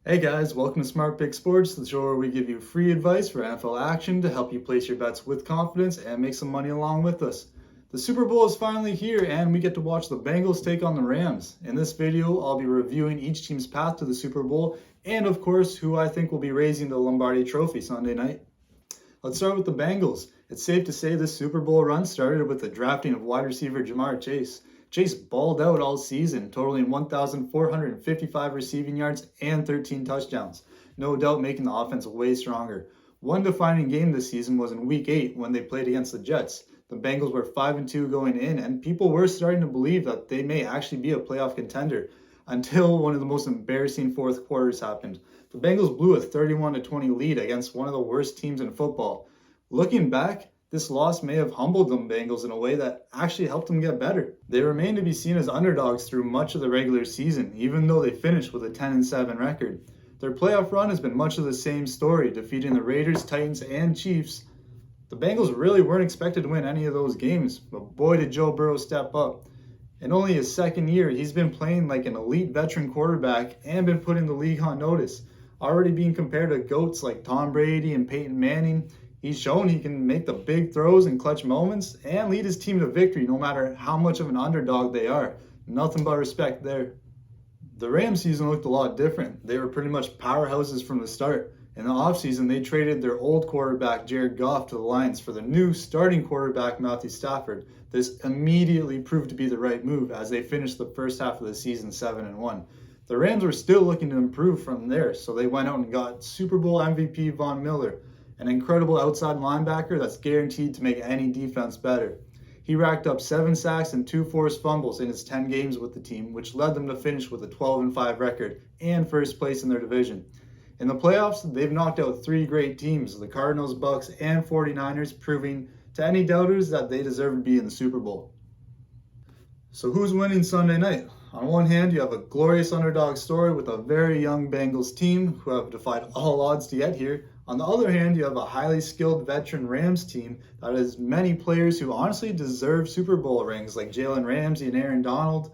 Hey guys, welcome to Smart Pick Sports, the show where we give you free advice for NFL action to help you place your bets with confidence and make some money along with us. The Super Bowl is finally here and we get to watch the Bengals take on the Rams. In this video, I'll be reviewing each team's path to the Super Bowl and of course who I think will be raising the Lombardi Trophy Sunday night. Let's start with the Bengals. It's safe to say this Super Bowl run started with the drafting of wide receiver Jamar Chase. Chase balled out all season, totaling 1,455 receiving yards and 13 touchdowns, no doubt making the offense way stronger. One defining game this season was in Week 8 when they played against the Jets. The Bengals were 5-2 going in, and people were starting to believe that they may actually be a playoff contender until one of the most embarrassing fourth quarters happened. The Bengals blew a 31-20 lead against one of the worst teams in football. Looking back, this loss may have humbled the Bengals in a way that actually helped them get better. They remain to be seen as underdogs through much of the regular season, even though they finished with a 10-7 record. Their playoff run has been much of the same story, defeating the Raiders, Titans, and Chiefs. The Bengals really weren't expected to win any of those games, but boy did Joe Burrow step up. In only his second year, he's been playing like an elite veteran quarterback and been putting the league on notice. Already being compared to GOATs like Tom Brady and Peyton Manning, he's shown he can make the big throws in clutch moments and lead his team to victory no matter how much of an underdog they are. Nothing but respect there. The Rams season looked a lot different. They were pretty much powerhouses from the start. In the offseason, they traded their old quarterback Jared Goff to the Lions for the new starting quarterback Matthew Stafford. This immediately proved to be the right move as they finished the first half of the season 7-1. The Rams were still looking to improve from there, so they went out and got Super Bowl MVP Von Miller, an incredible outside linebacker that's guaranteed to make any defense better. He racked up 7 sacks and 2 forced fumbles in his 10 games with the team, which led them to finish with a 12-5 record and first place in their division. In the playoffs, they've knocked out 3 great teams, the Cardinals, Bucks, and 49ers, proving to any doubters that they deserve to be in the Super Bowl. So who's winning Sunday night? On one hand, you have a glorious underdog story with a very young Bengals team who have defied all odds to get here. On the other hand, you have a highly skilled veteran Rams team that has many players who honestly deserve Super Bowl rings like Jalen Ramsey and Aaron Donald.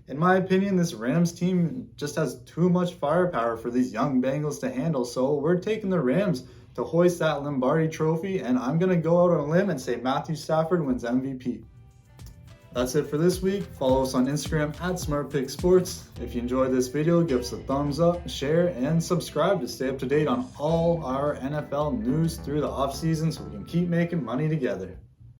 In my opinion, this Rams team just has too much firepower for these young Bengals to handle, so we're taking the Rams to hoist that Lombardi Trophy, and I'm going to go out on a limb and say Matthew Stafford wins MVP. That's it for this week. Follow us on Instagram at SmartPickSports. If you enjoyed this video, give us a thumbs up, share, and subscribe to stay up to date on all our NFL news through the offseason so we can keep making money together.